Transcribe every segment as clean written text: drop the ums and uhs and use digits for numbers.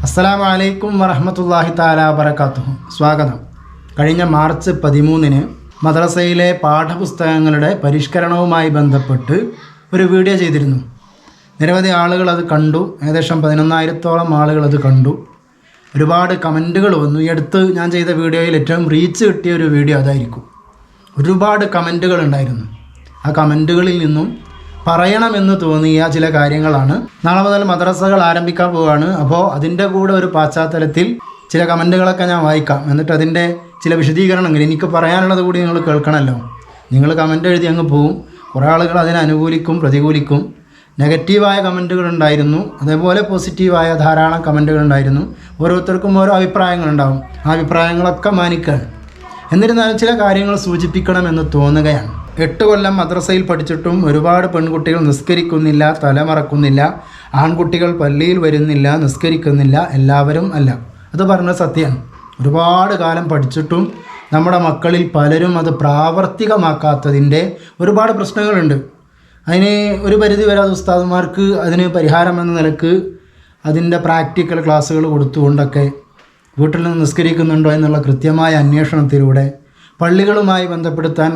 അസ്സലാമു അലൈക്കും വറഹ്മത്തുള്ളാഹി തആല വബറകാതുഹു. സ്വാഗതം. കഴിഞ്ഞ മാർച്ച് 13-ന് മദ്രസയിലെ പാഠപുസ്തകങ്ങളുടെ പരിഷ്കരണവുമായി ബന്ധപ്പെട്ട് ഒരു വീഡിയോ ചെയ്തിരുന്നു. നിരവധി ആളുകൾ അത് കണ്ടു. ഏകദേശം 11,000-ഓളം ആളുകൾ അത് കണ്ടു. ഒരുപാട് കമൻറ്റുകൾ വന്നു. ഈ അടുത്ത് ഞാൻ ചെയ്ത വീഡിയോയിൽ ഏറ്റവും റീച്ച് കിട്ടിയ ഒരു വീഡിയോ അതായിരിക്കും. ഒരുപാട് കമൻറ്റുകൾ ഉണ്ടായിരുന്നു. ആ കമൻറ്റുകളിൽ നിന്നും പറയണമെന്ന് തോന്നിയ ചില കാര്യങ്ങളാണ്. നാളെ മുതൽ മദ്രസകൾ ആരംഭിക്കാൻ പോവുകയാണ്. അപ്പോൾ അതിൻ്റെ കൂടെ ഒരു പശ്ചാത്തലത്തിൽ ചില കമൻറ്റുകളൊക്കെ ഞാൻ വായിക്കാം. എന്നിട്ട് അതിൻ്റെ ചില വിശദീകരണങ്ങൾ എനിക്ക് പറയാനുള്ളത് കൂടി നിങ്ങൾ കേൾക്കണമല്ലോ. നിങ്ങൾ കമൻറ്റ് എഴുതി അങ്ങ് പോവും. കുറേ ആളുകൾ അതിനെ അനുകൂലിക്കും, പ്രതികൂലിക്കും. നെഗറ്റീവായ കമൻറ്റുകൾ ഉണ്ടായിരുന്നു, അതേപോലെ പോസിറ്റീവായ ധാരാളം കമൻറ്റുകൾ ഉണ്ടായിരുന്നു. ഓരോരുത്തർക്കും ഓരോ അഭിപ്രായങ്ങളുണ്ടാവും. ആ അഭിപ്രായങ്ങളൊക്കെ മാനിക്കുകയാണ്. എന്നിരുന്നാലും ചില കാര്യങ്ങൾ സൂചിപ്പിക്കണമെന്ന് തോന്നുകയാണ്. 8 കൊല്ലം മദ്രസയിൽ പഠിച്ചിട്ടും ഒരുപാട് പെൺകുട്ടികൾ നിസ്കരിക്കുന്നില്ല, തലമറക്കുന്നില്ല. ആൺകുട്ടികൾ പള്ളിയിൽ വരുന്നില്ല, നിസ്കരിക്കുന്നില്ല. എല്ലാവരും അല്ല, അത് പറഞ്ഞത് സത്യമാണ്. ഒരുപാട് കാലം പഠിച്ചിട്ടും നമ്മുടെ മക്കളിൽ പലരും അത് പ്രാവർത്തികമാക്കാത്തതിൻ്റെ ഒരുപാട് പ്രശ്നങ്ങളുണ്ട്. അതിന് ഒരു പരിധി വരെ ഉസ്താദുമാർക്ക് അതിന് പരിഹാരം എന്ന നിലക്ക് അതിൻ്റെ പ്രാക്ടിക്കൽ ക്ലാസ്സുകൾ കൊടുത്തുകൊണ്ടൊക്കെ വീട്ടിൽ നിന്ന് നിസ്കരിക്കുന്നുണ്ടോ എന്നുള്ള കൃത്യമായ അന്വേഷണത്തിലൂടെ പള്ളികളുമായി ബന്ധപ്പെടുത്താൻ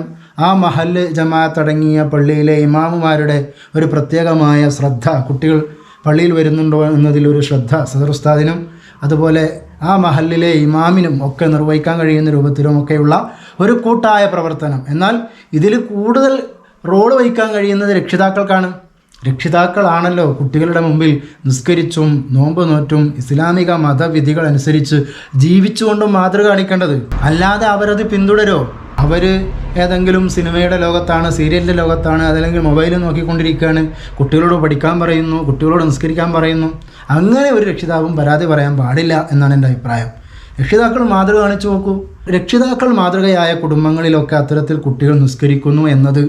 ആ മഹല്ല് ജമാഅത്ത് അടങ്ങിയ പള്ളിയിലെ ഇമാമുമാരുടെ ഒരു പ്രത്യേകമായ ശ്രദ്ധ, കുട്ടികൾ പള്ളിയിൽ വരുന്നുണ്ടോ എന്നതിലൊരു ശ്രദ്ധ സദർ ഉസ്താദിനും അതുപോലെ ആ മഹല്ലിലെ ഇമാമിനും ഒക്കെ നിർവഹിക്കാൻ കഴിയുന്ന രൂപത്തിലുമൊക്കെയുള്ള ഒരു കൂട്ടായ പ്രവർത്തനം. എന്നാൽ ഇതിൽ കൂടുതൽ റോൾ വഹിക്കാൻ കഴിയുന്നത് രക്ഷിതാക്കൾക്കാണ്. രക്ഷിതാക്കളാണല്ലോ കുട്ടികളുടെ മുമ്പിൽ നിസ്കരിച്ചും നോമ്പ് നോറ്റും ഇസ്ലാമിക മതവിധികൾ അനുസരിച്ച് ജീവിച്ചുകൊണ്ടും മാതൃക കാണിക്കേണ്ടത്. അല്ലാതെ അവരത് പിന്തുടരോ? അവർ ഏതെങ്കിലും സിനിമയുടെ ലോകത്താണ്, സീരിയലിൻ്റെ ലോകത്താണ്, അതല്ലെങ്കിൽ മൊബൈൽ നോക്കിക്കൊണ്ടിരിക്കുകയാണ്. കുട്ടികളോട് പഠിക്കാൻ പറയുന്നു, കുട്ടികളോട് നിസ്കരിക്കാൻ പറയുന്നു. അങ്ങനെ ഒരു രക്ഷിതാവും പരാതി പറയാൻ പാടില്ല എന്നാണ് എൻ്റെ അഭിപ്രായം. രക്ഷിതാക്കൾ മാതൃക കാണിച്ചു നോക്കൂ. രക്ഷിതാക്കൾ മാതൃകയായ കുടുംബങ്ങളിലൊക്കെ അത്തരത്തിൽ കുട്ടികൾ നിസ്കരിക്കുന്നു എന്നത്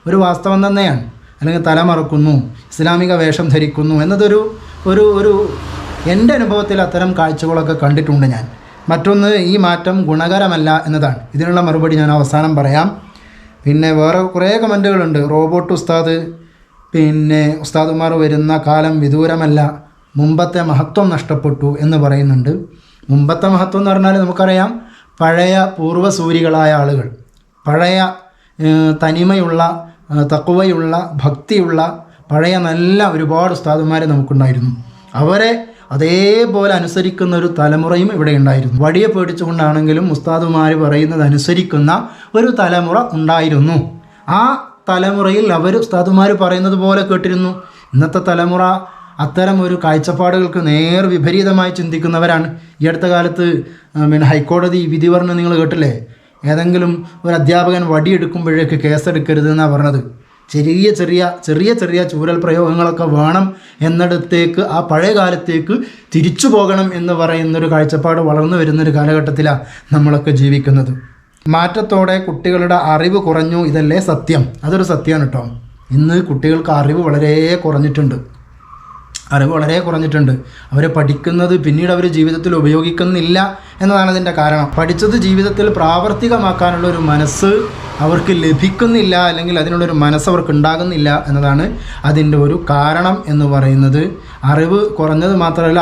ഒരു വാസ്തവം തന്നെയാണ്. അല്ലെങ്കിൽ തലമറക്കുന്നു, ഇസ്ലാമിക വേഷം ധരിക്കുന്നു എന്നതൊരു ഒരു എൻ്റെ അനുഭവത്തിൽ അത്തരം കാഴ്ചകളൊക്കെ കണ്ടിട്ടുണ്ട് ഞാൻ. മറ്റൊന്ന്, ഈ മാറ്റം ഗുണകരമല്ല എന്നതാണ്. ഇതിനുള്ള മറുപടി ഞാൻ അവസാനം പറയാം. പിന്നെ വേറെ കുറേ കമൻറ്റുകളുണ്ട്. റോബോട്ട് ഉസ്താദ്, പിന്നെ ഉസ്താദുമാർ വരുന്ന കാലം വിദൂരമല്ല, മുമ്പത്തെ മഹത്വം നഷ്ടപ്പെട്ടു എന്ന് പറയുന്നുണ്ട്. മുമ്പത്തെ മഹത്വം എന്ന് പറഞ്ഞാൽ നമുക്കറിയാം, പഴയ പൂർവ്വസൂരികളായ ആളുകൾ, പഴയ തനിമയുള്ള തഖ്വയുള്ള ഭക്തിയുള്ള പഴയ നല്ല ഒരുപാട് ഉസ്താദുമാരെ നമുക്കുണ്ടായിരുന്നു. അവരെ അതേപോലെ അനുസരിക്കുന്ന ഒരു തലമുറയും ഇവിടെ ഉണ്ടായിരുന്നു. വടിയെ പേടിച്ചുകൊണ്ടാണെങ്കിലും ഉസ്താദുമാർ പറയുന്നത് അനുസരിക്കുന്ന ഒരു തലമുറ ഉണ്ടായിരുന്നു. ആ തലമുറയിൽ അവർ ഉസ്താദുമാർ പറയുന്നത് പോലെ കേട്ടിരുന്നു. ഇന്നത്തെ തലമുറ അത്തരം ഒരു കാഴ്ചപ്പാടുകൾക്ക് നേർ വിപരീതമായി ചിന്തിക്കുന്നവരാണ്. ഈ അടുത്ത കാലത്ത് ഹൈക്കോടതി വിധി പറഞ്ഞ് നിങ്ങൾ കേട്ടില്ലേ? ഏതെങ്കിലും ഒരു അധ്യാപകൻ വടിയെടുക്കുമ്പോഴേക്ക് കേസെടുക്കരുത് എന്നാണ് പറഞ്ഞത്. ചെറിയ ചെറിയ ചൂരൽ പ്രയോഗങ്ങളൊക്കെ വേണം എന്നിടത്തേക്ക്, ആ പഴയ കാലത്തേക്ക് തിരിച്ചു പോകണം എന്ന് പറയുന്നൊരു കാഴ്ചപ്പാട് വളർന്നു വരുന്നൊരു കാലഘട്ടത്തിലാണ് നമ്മളൊക്കെ ജീവിക്കുന്നത്. മാറ്റത്തോടെ കുട്ടികളുടെ അറിവ് കുറഞ്ഞു, ഇതല്ലേ സത്യം? അതൊരു സത്യമാണ് കേട്ടോ. ഇന്ന് കുട്ടികൾക്ക് അറിവ് വളരെ കുറഞ്ഞിട്ടുണ്ട്. അവർ പഠിക്കുന്നത് പിന്നീട് അവർ ജീവിതത്തിൽ ഉപയോഗിക്കുന്നില്ല എന്നതാണ് ഇതിൻ്റെ കാരണം. പഠിച്ചത് ജീവിതത്തിൽ പ്രാവർത്തികമാക്കാനുള്ള ഒരു മനസ്സ് അവർക്ക് ലഭിക്കുന്നില്ല, അല്ലെങ്കിൽ അതിനുള്ളൊരു മനസ്സ് അവർക്ക് ഉണ്ടാകുന്നില്ല എന്നതാണ് അതിൻ്റെ ഒരു കാരണം എന്ന് പറയുന്നത്. അറിവ് കുറഞ്ഞത് മാത്രമല്ല,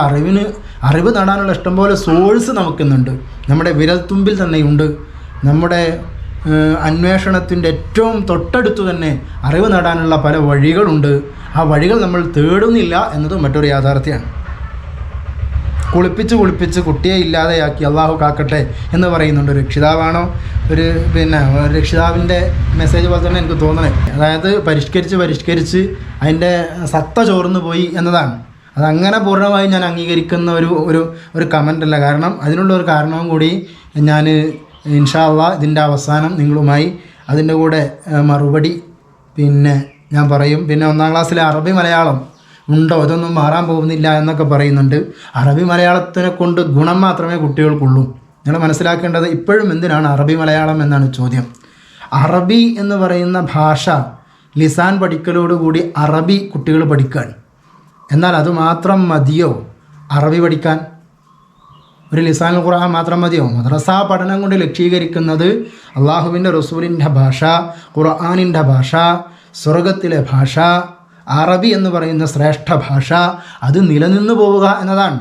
അറിവ് നേടാനുള്ള ഇഷ്ടംപോലെ സോഴ്സ് നമുക്കിന്നുണ്ട്. നമ്മുടെ വിരൽത്തുമ്പിൽ തന്നെയുണ്ട്. നമ്മുടെ അന്വേഷണത്തിൻ്റെ ഏറ്റവും തൊട്ടടുത്ത് തന്നെ അറിവ് നേടാനുള്ള പല വഴികളുണ്ട്. ആ വഴികൾ നമ്മൾ തേടുന്നില്ല എന്നത് മറ്റൊരു യാഥാർത്ഥ്യമാണ്. കുളിപ്പിച്ച് കുട്ടിയെ ഇല്ലാതെയാക്കി അള്ളാഹു കാക്കട്ടെ എന്ന് പറയുന്നുണ്ട്. രക്ഷിതാവാണോ? ഒരു രക്ഷിതാവിൻ്റെ മെസ്സേജ് പോലെ തന്നെ എനിക്ക് തോന്നണേ. അതായത് പരിഷ്കരിച്ച് അതിൻ്റെ സത്ത ചോർന്നു പോയി എന്നതാണ്. അതങ്ങനെ പൂർണ്ണമായും ഞാൻ അംഗീകരിക്കുന്ന ഒരു കമൻ്റ് അല്ല. കാരണം അതിനുള്ള ഒരു കാരണവും കൂടി ഞാൻ ഇൻഷാ അള്ളാഹ് ഇതിൻ്റെ അവസാനം നിങ്ങളുമായി അതിൻ്റെ കൂടെ മറുപടി ഞാൻ പറയും. പിന്നെ 1-ാം ക്ലാസ്സിലെ അറബി മലയാളം ഉണ്ടോ? ഇതൊന്നും മാറാൻ പോകുന്നില്ല എന്നൊക്കെ പറയുന്നുണ്ട്. അറബി മലയാളത്തിനെ കൊണ്ട് ഗുണം മാത്രമേ കുട്ടികൾക്കുള്ളൂ. നിങ്ങൾ മനസ്സിലാക്കേണ്ടത് ഇപ്പോഴും എന്തിനാണ് അറബി മലയാളം എന്നാണ് ചോദ്യം. അറബി എന്ന് പറയുന്ന ഭാഷ ലിസാൻ പഠിക്കലോടുകൂടി അറബി കുട്ടികൾ പഠിക്കാൻ. എന്നാൽ അതുമാത്രം മതിയോ അറബി പഠിക്കാൻ? ഒരു ലിസാനുൽ ഖുർആൻ മാത്രം മതിയോ? മദ്രസ പഠനം കൊണ്ട് ലക്ഷീകരിക്കുന്നത് അള്ളാഹുവിൻ്റെ റസൂലിൻ്റെ ഭാഷ, ഖുർആനിൻ്റെ ഭാഷ, സ്വർഗത്തിലെ ഭാഷ, അറബി എന്ന് പറയുന്ന ശ്രേഷ്ഠ ഭാഷ, അത് നിലനിന്നു പോവുക എന്നതാണ്.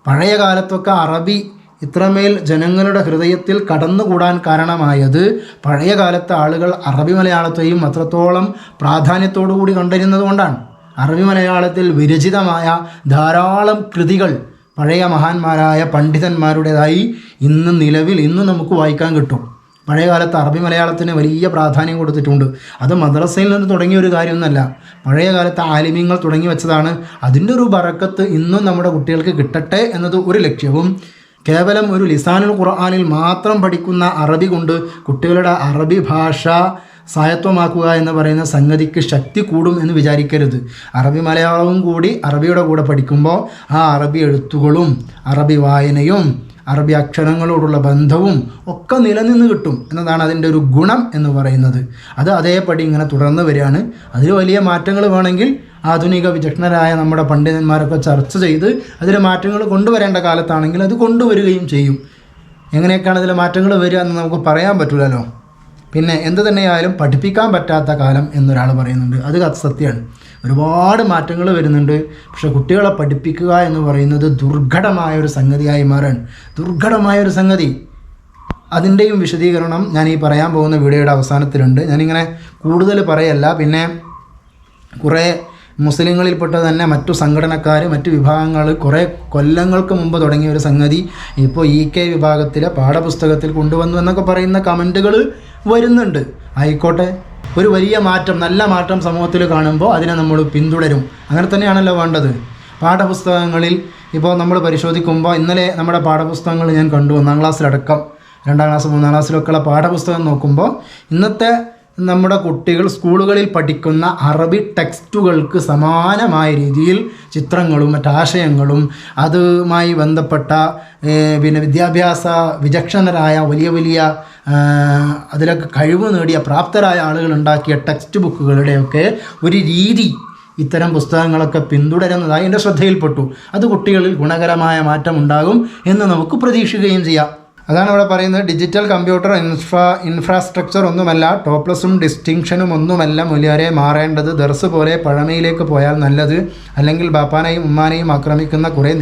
പഴയ കാലത്തൊക്കെ അറബി ഇത്രമേൽ ജനങ്ങളുടെ ഹൃദയത്തിൽ കടന്നുകൂടാൻ കാരണമായത് പഴയ കാലത്തെ ആളുകൾ അറബി മലയാളത്തെയും അത്രത്തോളം പ്രാധാന്യത്തോടു കൂടി കണ്ടിരുന്നത് കൊണ്ടാണ്. അറബി മലയാളത്തിൽ വിരചിതമായ ധാരാളം കൃതികൾ പഴയ മഹാന്മാരായ പണ്ഡിതന്മാരുടേതായി ഇന്ന് നമുക്ക് വായിക്കാൻ കിട്ടും. പഴയ കാലത്ത് അറബി മലയാളത്തിന് വലിയ പ്രാധാന്യം കൊടുത്തിട്ടുണ്ട്. അത് മദ്രസയിൽ നിന്ന് തുടങ്ങിയ ഒരു കാര്യമൊന്നുമല്ല, പഴയ കാലത്ത് ആലിമീങ്ങൾ തുടങ്ങി വെച്ചതാണ്. അതിൻ്റെ ഒരു ബറക്കത്ത് ഇന്നും നമ്മുടെ കുട്ടികൾക്ക് കിട്ടട്ടെ എന്നത് ഒരു ലക്ഷ്യവും, കേവലം ഒരു ലിസാനുൽ ഖുർആനിൽ മാത്രം പഠിക്കുന്ന അറബി കൊണ്ട് കുട്ടികളുടെ അറബി ഭാഷ സ്വായത്തമാക്കുക എന്ന് പറയുന്ന സംഗതിക്ക് ശക്തി കൂടും എന്ന് വിചാരിക്കരുത്. അറബി മലയാളവും കൂടി അറബിയുടെ കൂടെ പഠിക്കുമ്പോൾ ആ അറബി എഴുത്തുകളും അറബി വായനയും അറബി അക്ഷരങ്ങളോടുള്ള ബന്ധവും ഒക്കെ നിലനിന്ന് കിട്ടും എന്നതാണ് അതിൻ്റെ ഒരു ഗുണം എന്ന് പറയുന്നത്. അത് അതേപടി ഇങ്ങനെ തുടർന്ന് വരികയാണ്. അതിൽ വലിയ മാറ്റങ്ങൾ വേണമെങ്കിൽ ആധുനിക വിചക്ഷണരായ നമ്മുടെ പണ്ഡിതന്മാരൊക്കെ ചർച്ച ചെയ്ത് അതിൽ മാറ്റങ്ങൾ കൊണ്ടുവരേണ്ട കാലത്താണെങ്കിൽ അത് കൊണ്ടുവരികയും ചെയ്യും. എങ്ങനെയൊക്കെയാണ് ഇതിൽ മാറ്റങ്ങൾ വരിക എന്ന് നമുക്ക് പറയാൻ പറ്റില്ലല്ലോ. പിന്നെ എന്ത് തന്നെയായാലും പഠിപ്പിക്കാൻ പറ്റാത്ത കാലം എന്നൊരാൾ പറയുന്നുണ്ട്, അത് സത്യമാണ്. ഒരുപാട് മാറ്റങ്ങൾ വരുന്നുണ്ട്. പക്ഷെ കുട്ടികളെ പഠിപ്പിക്കുക എന്ന് പറയുന്നത് ദുർഘടമായൊരു സംഗതിയായി മാറാണ്. ദുർഘടമായൊരു സംഗതി. അതിൻ്റെയും വിശദീകരണം ഞാൻ ഈ പറയാൻ പോകുന്ന വീഡിയോയുടെ അവസാനത്തിലുണ്ട്. ഞാനിങ്ങനെ കൂടുതൽ പറയല്ല. പിന്നെ കുറേ മുസ്ലിങ്ങളിൽപ്പെട്ട തന്നെ മറ്റു സംഘടനക്കാർ, മറ്റു വിഭാഗങ്ങൾ കുറേ കൊല്ലങ്ങൾക്ക് മുമ്പ് തുടങ്ങിയ ഒരു സംഗതി ഇപ്പോൾ EK വിഭാഗത്തിലെ പാഠപുസ്തകത്തിൽ കൊണ്ടുവന്നു എന്നൊക്കെ പറയുന്ന കമൻറ്റുകൾ വരുന്നുണ്ട്. ആയിക്കോട്ടെ, ഒരു വലിയ മാറ്റം, നല്ല മാറ്റം സമൂഹത്തിൽ കാണുമ്പോൾ അതിനെ നമ്മൾ പിന്തുടരും. അങ്ങനെ തന്നെയാണല്ലോ വേണ്ടത്. പാഠപുസ്തകങ്ങളിൽ ഇപ്പോൾ നമ്മൾ പരിശോധിക്കുമ്പോൾ ഇന്നലെ നമ്മുടെ പാഠപുസ്തകങ്ങൾ ഞാൻ കണ്ടു, 1-ാം ക്ലാസ്സിലടക്കം 2-ാം ക്ലാസ് 3-ാം ക്ലാസ്സിലൊക്കെയുള്ള പാഠപുസ്തകം നോക്കുമ്പോൾ ഇന്നത്തെ നമ്മുടെ കുട്ടികൾ സ്കൂളുകളിൽ പഠിക്കുന്ന അറബി ടെക്സ്റ്റുകൾക്ക് സമാനമായ രീതിയിൽ ചിത്രങ്ങളും മറ്റാശയങ്ങളും അതുമായി ബന്ധപ്പെട്ട പിന്നെ വിദ്യാഭ്യാസ വിചക്ഷണരായ വലിയ അതിലൊക്കെ കഴിവ് നേടിയ പ്രാപ്തരായ ആളുകൾ ഉണ്ടാക്കിയ ടെക്സ്റ്റ് ബുക്കുകളുടെയൊക്കെ ഒരു രീതി ഇത്തരം പുസ്തകങ്ങളൊക്കെ പിന്തുടരുന്നതായി എൻ്റെ ശ്രദ്ധയിൽപ്പെട്ടു. അത് കുട്ടികളിൽ ഗുണകരമായ മാറ്റം ഉണ്ടാകും എന്ന് നമുക്ക് പ്രതീക്ഷിക്കുകയും ചെയ്യാം. അതാണ് ഇവിടെ പറയുന്നത്. ഡിജിറ്റൽ കമ്പ്യൂട്ടർ ഇൻഫ്രാസ്ട്രക്ചർ ഒന്നുമല്ല, ടോപ്ലസും ഡിസ്റ്റിങ്ഷനും ഒന്നുമല്ല മുലിയാരെ മാറേണ്ടത്. ദർസ് പോലെ പഴമയിലേക്ക് പോയാൽ നല്ലത്. അല്ലെങ്കിൽ ബാപ്പാനെയും ഉമ്മാനെയും ആക്രമിക്കുന്ന കുറേ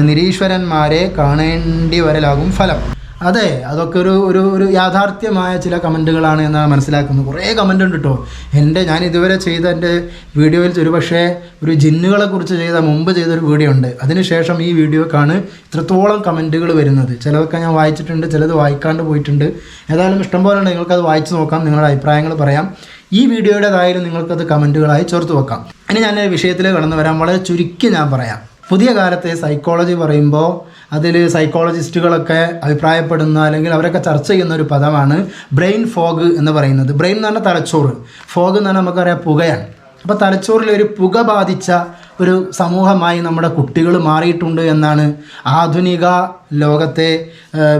നിരീശ്വരന്മാരെ കാണേണ്ടി വരലാകും ഫലം. അതെ, അതൊക്കെ ഒരു യാഥാർത്ഥ്യമായ ചില കമൻറ്റുകളാണ് എന്നാണ് മനസ്സിലാക്കുന്നത്. കുറേ കമൻ്റ് ഉണ്ട് കേട്ടോ. ഞാൻ ഇതുവരെ ചെയ്ത എൻ്റെ വീഡിയോയിൽ ഒരുപക്ഷെ ഒരു ജിന്നുകളെ കുറിച്ച് മുമ്പ് ചെയ്തൊരു വീഡിയോ ഉണ്ട്. അതിനുശേഷം ഈ വീഡിയോക്കാണ് ഇത്രത്തോളം കമൻറ്റുകൾ വരുന്നത്. ചിലതൊക്കെ ഞാൻ വായിച്ചിട്ടുണ്ട്, ചിലത് വായിക്കാണ്ട് പോയിട്ടുണ്ട്. ഏതായാലും ഇഷ്ടംപോലെ ഉണ്ട്, നിങ്ങൾക്കത് വായിച്ച് നോക്കാം, നിങ്ങളുടെ അഭിപ്രായങ്ങൾ പറയാം. ഈ വീഡിയോയുടേതായാലും നിങ്ങൾക്കത് കമൻറ്റുകളായി ചേർത്ത് വെക്കാം. ഇനി ഞാൻ വിഷയത്തിൽ കടന്നു വരാം. വളരെ ചുരുക്കി ഞാൻ പറയാം. പുതിയ കാലത്തെ സൈക്കോളജി പറയുമ്പോൾ അതിൽ സൈക്കോളജിസ്റ്റുകളൊക്കെ അഭിപ്രായപ്പെടുന്ന അല്ലെങ്കിൽ അവരൊക്കെ ചർച്ച ചെയ്യുന്ന ഒരു പദമാണ് ബ്രെയിൻ ഫോഗ് എന്ന് പറയുന്നത്. ബ്രെയിൻ എന്ന് പറഞ്ഞാൽ തലച്ചോറ്, ഫോഗ് എന്ന് പറഞ്ഞാൽ നമുക്കറിയാം പുകയാണ്. അപ്പോൾ തലച്ചോറിൽ ഒരു പുക ബാധിച്ച ഒരു സമൂഹമായി നമ്മുടെ കുട്ടികൾ മാറിയിട്ടുണ്ട് എന്നാണ് ആധുനിക ലോകത്തെ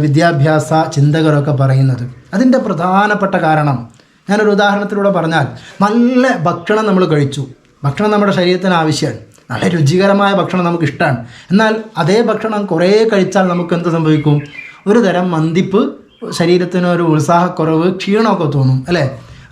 വിദ്യാഭ്യാസ ചിന്തകരൊക്കെ പറയുന്നത്. അതിൻ്റെ പ്രധാനപ്പെട്ട കാരണം ഞാനൊരു ഉദാഹരണത്തിലൂടെ പറഞ്ഞാൽ, നല്ല ഭക്ഷണം നമ്മൾ കഴിച്ചു, ഭക്ഷണം നമ്മുടെ ശരീരത്തിന് ആവശ്യമാണ്, നല്ല രുചികരമായ ഭക്ഷണം നമുക്ക് ഇഷ്ടമാണ്. എന്നാൽ അതേ ഭക്ഷണം കുറേ കഴിച്ചാൽ നമുക്ക് എന്ത് സംഭവിക്കും? ഒരു തരം മന്ദിപ്പ്, ശരീരത്തിന് ഒരു ഉത്സാഹക്കുറവ്, ക്ഷീണമൊക്കെ തോന്നും അല്ലേ?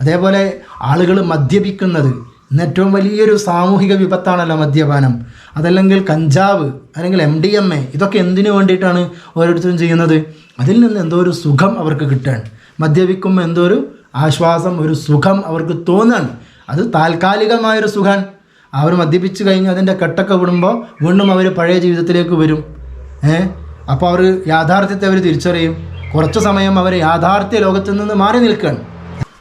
അതേപോലെ ആളുകൾ മദ്യപിക്കുന്നത് ഇന്ന് ഏറ്റവും വലിയൊരു സാമൂഹിക വിപത്താണല്ലോ മദ്യപാനം. അതല്ലെങ്കിൽ കഞ്ചാവ് അല്ലെങ്കിൽ MDMA, ഇതൊക്കെ എന്തിനു വേണ്ടിയിട്ടാണ് ഓരോരുത്തരും ചെയ്യുന്നത്? അതിൽ നിന്ന് എന്തോ ഒരു സുഖം അവർക്ക് കിട്ടുകയാണ്. മദ്യപിക്കുമ്പോൾ എന്തോ ഒരു ആശ്വാസം, ഒരു സുഖം അവർക്ക് തോന്നുകയാണ്. അത് താൽക്കാലികമായൊരു സുഖമാണ്. അവർ മദ്യപിച്ച് കഴിഞ്ഞ് അതിൻ്റെ കെട്ടൊക്കെ വിടുമ്പോൾ വീണ്ടും അവർ പഴയ ജീവിതത്തിലേക്ക് വരും. അപ്പോൾ അവർ യാഥാർത്ഥ്യത്തെ അവർ തിരിച്ചറിയും. കുറച്ച് സമയം അവർ യാഥാർത്ഥ്യ ലോകത്തിൽ നിന്ന് മാറി നിൽക്കുകയാണ്.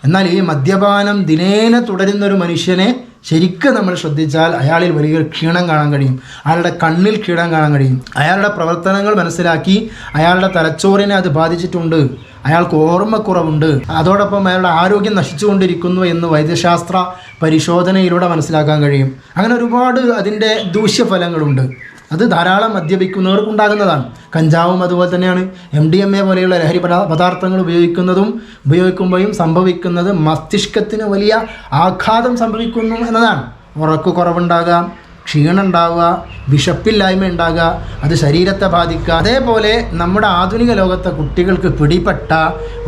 എന്നാൽ ഈ മദ്യപാനം ദിനേന തുടരുന്നൊരു മനുഷ്യനെ ശരിക്കും നമ്മൾ ശ്രദ്ധിച്ചാൽ അയാളിൽ വലിയൊരു ക്ഷീണം കാണാൻ കഴിയും. അയാളുടെ കണ്ണിൽ ക്ഷീണം കാണാൻ കഴിയും. അയാളുടെ പ്രവർത്തനങ്ങൾ മനസ്സിലാക്കി അയാളുടെ തലച്ചോറിനെ അത് ബാധിച്ചിട്ടുണ്ട്, അയാൾക്ക് ഓർമ്മക്കുറവുണ്ട്, അതോടൊപ്പം അയാളുടെ ആരോഗ്യം നശിച്ചുകൊണ്ടിരിക്കുന്നു എന്ന് വൈദ്യശാസ്ത്ര പരിശോധനയിലൂടെ മനസ്സിലാക്കാൻ കഴിയും. അങ്ങനെ ഒരുപാട് അതിൻ്റെ ദൂഷ്യഫലങ്ങളുണ്ട്. അത് ധാരാളം മദ്യപിക്കുന്നവർക്കുണ്ടാകുന്നതാണ്. കഞ്ചാവും അതുപോലെ തന്നെയാണ്. MDMA പോലെയുള്ള ലഹരി പദാർത്ഥങ്ങൾ ഉപയോഗിക്കുമ്പോഴും സംഭവിക്കുന്നത് മസ്തിഷ്കത്തിന് വലിയ ആഘാതം സംഭവിക്കുന്നു എന്നതാണ്. ഉറക്കക്കുറവുണ്ടാകുക, ക്ഷീണം ഉണ്ടാവുക, വിശപ്പില്ലായ്മ ഉണ്ടാകുക, അത് ശരീരത്തെ ബാധിക്കുക. അതേപോലെ നമ്മുടെ ആധുനിക ലോകത്തെ കുട്ടികൾക്ക് പിടിപ്പെട്ട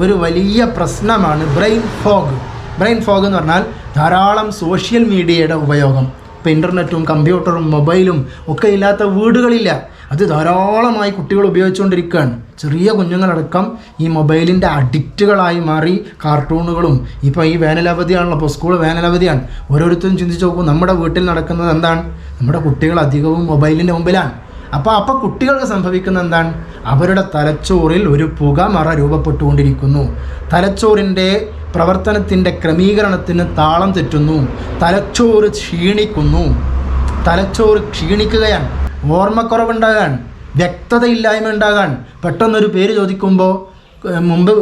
ഒരു വലിയ പ്രശ്നമാണ് ബ്രെയിൻ ഫോഗ്. ബ്രെയിൻ ഫോഗ് എന്ന് പറഞ്ഞാൽ ധാരാളം സോഷ്യൽ മീഡിയയുടെ ഉപയോഗം, ഇപ്പോൾ ഇൻ്റർനെറ്റും കമ്പ്യൂട്ടറും മൊബൈലും ഒക്കെ ഇല്ലാത്ത വീടുകളില്ല. അത് ധാരാളമായി കുട്ടികൾ ഉപയോഗിച്ചുകൊണ്ടിരിക്കുകയാണ്. ചെറിയ കുഞ്ഞുങ്ങളടക്കം ഈ മൊബൈലിൻ്റെ അഡിക്റ്റുകളായി മാറി. കാർട്ടൂണുകളും ഇപ്പോൾ ഈ വേനലവധിയാണല്ലോ, ഇപ്പോൾ സ്കൂൾ വേനലവധിയാണ്. ഓരോരുത്തരും ചിന്തിച്ച് നോക്കും, നമ്മുടെ വീട്ടിൽ നടക്കുന്നത് എന്താണ്? നമ്മുടെ കുട്ടികൾ അധികവും മൊബൈലിൻ്റെ മുമ്പിലാണ്. അപ്പോൾ കുട്ടികൾക്ക് സംഭവിക്കുന്ന എന്താണ്? അവരുടെ തലച്ചോറിൽ ഒരു പുകമറ രൂപപ്പെട്ടുകൊണ്ടിരിക്കുന്നു. തലച്ചോറിൻ്റെ പ്രവർത്തനത്തിൻ്റെ ക്രമീകരണത്തിന് താളം തെറ്റുന്നു. തലച്ചോറ് ക്ഷീണിക്കുകയാണ്. ഓർമ്മക്കുറവുണ്ടാകാൻ, വ്യക്തതയില്ലായ്മ ഉണ്ടാകാൻ. പെട്ടെന്നൊരു പേര് ചോദിക്കുമ്പോൾ, മുമ്പ്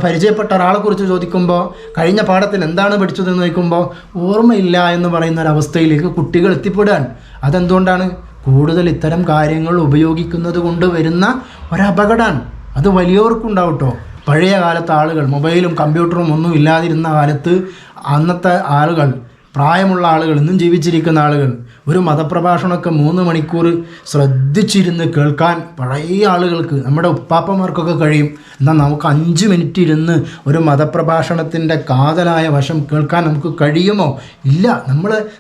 പരിചയപ്പെട്ട ഒരാളെക്കുറിച്ച് ചോദിക്കുമ്പോൾ, കഴിഞ്ഞ പാഠത്തിൽ എന്താണ് പഠിച്ചതെന്ന് ചോദിക്കുമ്പോൾ ഓർമ്മയില്ല എന്ന് പറയുന്ന ഒരവസ്ഥയിലേക്ക് കുട്ടികൾ എത്തിപ്പെടുകയാണ്. അതെന്തുകൊണ്ടാണ്? കൂടുതൽ ഇത്തരം കാര്യങ്ങൾ ഉപയോഗിക്കുന്നത് കൊണ്ട് വരുന്ന ഒരപകടമാണ്. അത് വലിയവർക്കുണ്ടാവും കേട്ടോ. പഴയ കാലത്തെ ആളുകൾ മൊബൈലും കമ്പ്യൂട്ടറും ഒന്നും ഇല്ലാതിരുന്ന കാലത്ത് അന്നത്തെ ആളുകൾ, പ്രായമുള്ള ആളുകൾ, ഇന്നും ജീവിച്ചിരിക്കുന്ന ആളുകൾ ഒരു മതപ്രഭാഷണമൊക്കെ 3 മണിക്കൂർ ശ്രദ്ധിച്ചിരുന്ന് കേൾക്കാൻ പഴയ ആളുകൾക്ക്, നമ്മുടെ ഉപ്പാപ്പന്മാർക്കൊക്കെ കഴിയും. എന്നാൽ നമുക്ക് 5 മിനിറ്റ് ഇരുന്ന് ഒരു മതപ്രഭാഷണത്തിൻ്റെ കാതലായ വശം കേൾക്കാൻ നമുക്ക് കഴിയുമോ? ഇല്ല.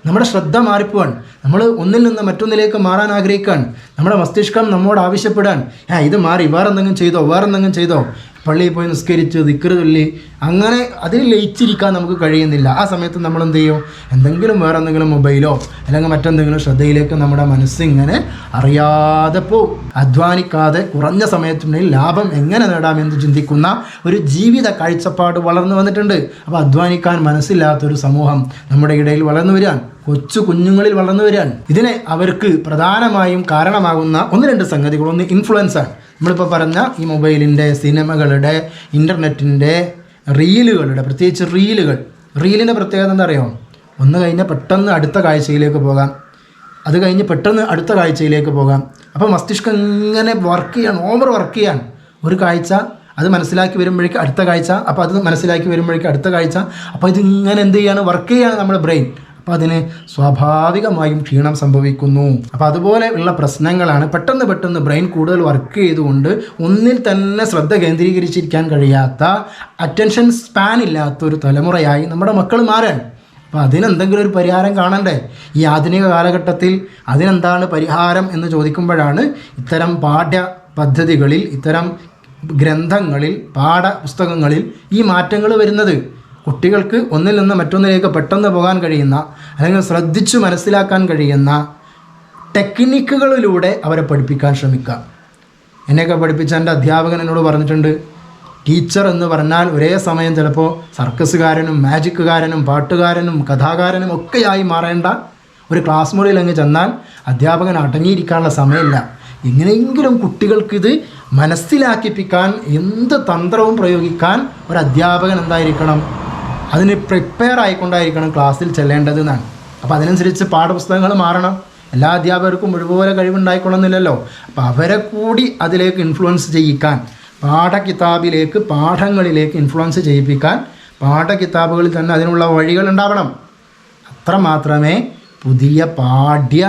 നമ്മുടെ ശ്രദ്ധ മാറിപ്പോവാൻ, നമ്മൾ ഒന്നിൽ നിന്ന് മറ്റൊന്നിലേക്ക് മാറാൻ ആഗ്രഹിക്കാൻ, നമ്മുടെ മസ്തിഷ്കം നമ്മോട് ആവശ്യപ്പെടാൻ, ഇത് മാറി, വേറെന്തെങ്കിലും ചെയ്തോ. പള്ളിയിൽ പോയി നിസ്കരിച്ച് ദിക്ർ ചൊല്ലി അങ്ങനെ അതിൽ ലയിച്ചിരിക്കാൻ നമുക്ക് കഴിയുന്നില്ല. ആ സമയത്ത് നമ്മൾ എന്ത് ചെയ്യും? വേറെ എന്തെങ്കിലും മൊബൈലോ അല്ലെങ്കിൽ മറ്റെന്തെങ്കിലും ശ്രദ്ധയിലേക്ക് നമ്മുടെ മനസ്സിങ്ങനെ അറിയാതെ പോവും. അധ്വാനിക്കാതെ കുറഞ്ഞ സമയത്തിനുള്ളിൽ ലാഭം എങ്ങനെ നേടാമെന്ന് ചിന്തിക്കുന്ന ഒരു ജീവിത കാഴ്ചപ്പാട് വളർന്നു വന്നിട്ടുണ്ട്. അപ്പോൾ അധ്വാനിക്കാൻ മനസ്സില്ലാത്തൊരു സമൂഹം നമ്മുടെ ഇടയിൽ വളർന്നു വരികയാണ്. കൊച്ചു കുഞ്ഞുങ്ങളിൽ വളർന്നു വരികയാണ്. ഇതിനെ അവർക്ക് പ്രധാനമായും കാരണമാകുന്ന 1-2 സംഗതികൾ. ഒന്ന് ഇൻഫ്ലുവൻസാണ്. നമ്മളിപ്പോൾ പറഞ്ഞ ഈ മൊബൈലിൻ്റെ, സിനിമകളുടെ, ഇൻ്റർനെറ്റിൻ്റെ, റീലുകളുടെ, പ്രത്യേകിച്ച് റീലിൻ്റെ പ്രത്യേകത എന്താ അറിയോ? ഒന്ന് കഴിഞ്ഞാൽ പെട്ടെന്ന് അടുത്ത കാഴ്ചയിലേക്ക് പോകാം, അത് കഴിഞ്ഞ് പെട്ടെന്ന് അടുത്ത കാഴ്ചയിലേക്ക് പോകാം. അപ്പോൾ മസ്തിഷ്കം ഇങ്ങനെ ഓവർ വർക്ക് ചെയ്യാണ്. ഒരു കാഴ്ച അത് മനസ്സിലാക്കി വരുമ്പോഴേക്കും അടുത്ത കാഴ്ച, അപ്പോൾ അത് മനസ്സിലാക്കി വരുമ്പോഴേക്കും അടുത്ത കാഴ്ച. അപ്പോൾ ഇതിങ്ങനെ എന്ത് ചെയ്യാണ്? വർക്ക് ചെയ്യാണ് നമ്മുടെ ബ്രെയിൻ. അപ്പോൾ അതിന് സ്വാഭാവികമായും ക്ഷീണം സംഭവിക്കുന്നു. അപ്പോൾ അതുപോലെ ഉള്ള പ്രശ്നങ്ങളാണ്. പെട്ടെന്ന് ബ്രെയിൻ കൂടുതൽ വർക്ക് ചെയ്തുകൊണ്ട് ഒന്നിൽ തന്നെ ശ്രദ്ധ കേന്ദ്രീകരിച്ചിരിക്കാൻ കഴിയാത്ത, അറ്റൻഷൻ സ്പാൻ ഇല്ലാത്തൊരു തലമുറയായി നമ്മുടെ മക്കൾ മാറാൻ. അപ്പോൾ അതിനെന്തെങ്കിലും ഒരു പരിഹാരം കാണണ്ടേ? ഈ ആധുനിക കാലഘട്ടത്തിൽ അതിനെന്താണ് പരിഹാരം എന്ന് ചോദിക്കുമ്പോഴാണ് ഇത്തരം പാഠ്യ പദ്ധതികളിൽ, ഇത്തരം ഗ്രന്ഥങ്ങളിൽ, പാഠപുസ്തകങ്ങളിൽ ഈ മാറ്റങ്ങൾ വരുന്നത്. കുട്ടികൾക്ക് ഒന്നിൽ നിന്ന് മറ്റൊന്നിലേക്ക് പെട്ടെന്ന് പോകാൻ കഴിയുന്ന, അല്ലെങ്കിൽ ശ്രദ്ധിച്ചു മനസ്സിലാക്കാൻ കഴിയുന്ന ടെക്നിക്കുകളിലൂടെ അവരെ പഠിപ്പിക്കാൻ ശ്രമിക്കുക. എന്നെയൊക്കെ പഠിപ്പിച്ച എൻ്റെ അധ്യാപകൻ എന്നോട് പറഞ്ഞിട്ടുണ്ട്, ടീച്ചർ എന്ന് പറഞ്ഞാൽ ഒരേ സമയം ചിലപ്പോൾ സർക്കസുകാരനും മാജിക്കുകാരനും പാട്ടുകാരനും കഥാകാരനും ഒക്കെയായി മാറേണ്ട ഒരു ക്ലാസ് മുറിയിൽ അങ്ങ് ചെന്നാൽ അധ്യാപകൻ അടങ്ങിയിരിക്കാനുള്ള സമയമില്ല. എങ്ങനെയെങ്കിലും കുട്ടികൾക്കിത് മനസ്സിലാക്കിപ്പിക്കാൻ എന്ത് തന്ത്രവും പ്രയോഗിക്കാൻ ഒരു അധ്യാപകൻ എന്തായിരിക്കണം? അതിന് പ്രിപ്പയർ ആയിക്കൊണ്ടായിരിക്കണം ക്ലാസ്സിൽ ചെല്ലേണ്ടത് എന്നാണ്. അപ്പോൾ അതിനനുസരിച്ച് പാഠപുസ്തകങ്ങൾ മാറണം. എല്ലാ അധ്യാപകർക്കും ഒരുപോലെ കഴിവുണ്ടായിക്കൊള്ളുന്നില്ലല്ലോ. അപ്പോൾ അവരെ കൂടി അതിലേക്ക് ഇൻഫ്ലുവൻസ് ചെയ്യിക്കാൻ, പാഠകിതാബിലേക്ക്, പാഠങ്ങളിലേക്ക് ഇൻഫ്ലുവൻസ് ചെയ്യിപ്പിക്കാൻ പാഠകിതാബുകളിൽ തന്നെ അതിനുള്ള വഴികൾ ഉണ്ടാവണം. അത്രമാത്രമേ പുതിയ പാഠ്യ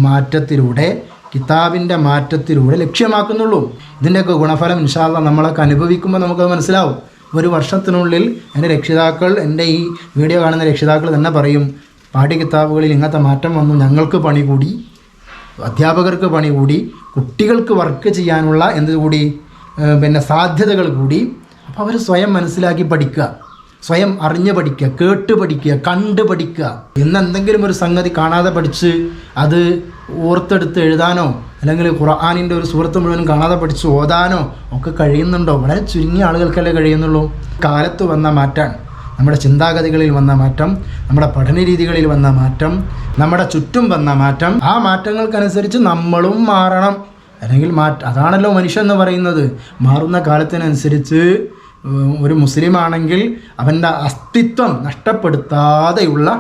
മാറ്റത്തിലൂടെ, കിതാബിൻ്റെ മാറ്റത്തിലൂടെ ലക്ഷ്യമാക്കുന്നുള്ളൂ. ഇതിൻ്റെയൊക്കെ ഗുണഫലം ഇൻഷാ അല്ലാഹ് നമ്മളൊക്കെ അനുഭവിക്കുമ്പോൾ നമുക്കത് മനസ്സിലാവും. ഒരു വർഷത്തിനുള്ളിൽ എൻ്റെ രക്ഷിതാക്കൾ, എൻ്റെ ഈ വീഡിയോ കാണുന്ന രക്ഷിതാക്കൾ തന്നെ പറയും, പാഠ്യകിതാബുകളിൽ ഇങ്ങനത്തെ മാറ്റം വന്നു, ഞങ്ങൾക്ക് പണി കൂടി, അധ്യാപകർക്ക് പണി കൂടി, കുട്ടികൾക്ക് വർക്ക് ചെയ്യാനുള്ള സാധ്യതകൾ കൂടി. അപ്പോൾ അവർ സ്വയം മനസ്സിലാക്കി പഠിക്കുക, സ്വയം അറിഞ്ഞ് പഠിക്കുക, കേട്ട് പഠിക്കുക, കണ്ട് പഠിക്കുക. എന്തെങ്കിലും ഒരു സംഗതി കാണാതെ പഠിച്ച് അത് ഓർത്തെടുത്ത് എഴുതാനോ അല്ലെങ്കിൽ ഖുർആനിൻ്റെ ഒരു സൂറത്ത് മുഴുവൻ കാണാതെ പഠിച്ച് ഓതാനോ ഒക്കെ കഴിയുന്നുണ്ടോ? വളരെ ചുരുങ്ങിയ ആളുകൾക്കല്ലേ കഴിയുന്നുള്ളൂ. കാലത്ത് വന്ന മാറ്റം, നമ്മുടെ ചിന്താഗതികളിൽ വന്ന മാറ്റം, നമ്മുടെ പഠന രീതികളിൽ വന്ന മാറ്റം, നമ്മുടെ ചുറ്റും വന്ന മാറ്റം, ആ മാറ്റങ്ങൾക്കനുസരിച്ച് നമ്മളും മാറണം. അല്ലെങ്കിൽ അതാണല്ലോ മനുഷ്യൻ എന്ന് പറയുന്നത്. മാറുന്ന കാലത്തിനനുസരിച്ച് ഒരു മുസ്ലിമാണെങ്കിൽ അവൻ്റെ അസ്തിത്വം നഷ്ടപ്പെടുത്താതെയുള്ള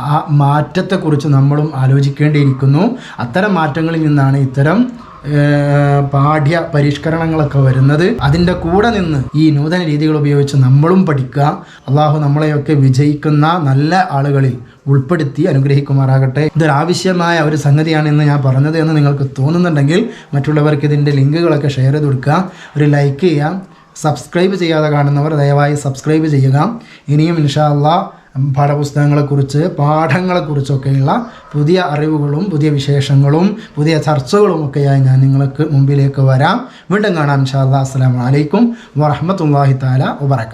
ആ മാറ്റത്തെക്കുറിച്ച് നമ്മളും ആലോചിക്കേണ്ടിയിരിക്കുന്നു. അത്തരം മാറ്റങ്ങളിൽ നിന്നാണ് ഇത്തരം പാഠ്യ പരിഷ്കരണങ്ങളൊക്കെ വരുന്നത്. അതിൻ്റെ കൂടെ നിന്ന് ഈ നൂതന രീതികൾ ഉപയോഗിച്ച് നമ്മളും പഠിക്കുക. അള്ളാഹു നമ്മളെയൊക്കെ വിജയിക്കുന്ന നല്ല ആളുകളിൽ ഉൾപ്പെടുത്തി അനുഗ്രഹിക്കുമാറാകട്ടെ. ഇതൊരാവശ്യമായ ഒരു സംഗതിയാണെന്ന് ഞാൻ പറഞ്ഞത് എന്ന് നിങ്ങൾക്ക് തോന്നുന്നുണ്ടെങ്കിൽ മറ്റുള്ളവർക്ക് ഇതിൻ്റെ ലിങ്കുകളൊക്കെ ഷെയർ ചെയ്ത് കൊടുക്കുക, ഒരു ലൈക്ക് ചെയ്യുക. സബ്സ്ക്രൈബ് ചെയ്യാതെ കാണുന്നവർ ദയവായി സബ്സ്ക്രൈബ് ചെയ്യുക. ഇനിയും ഇൻഷാ അല്ലാഹ് പാഠപുസ്തകങ്ങളെക്കുറിച്ച് പാഠങ്ങളെക്കുറിച്ചൊക്കെയുള്ള പുതിയ അറിവുകളും പുതിയ വിശേഷങ്ങളും പുതിയ ചർച്ചകളുമൊക്കെയായി ഞാൻ നിങ്ങൾക്ക് മുമ്പിലേക്ക് വരാം. വീണ്ടും കാണാം ഇൻഷാ അല്ലാഹ്. അസ്സലാമു അലൈക്കും വറഹ്മത്തുള്ളാഹി തആല വബറകാതുഹു.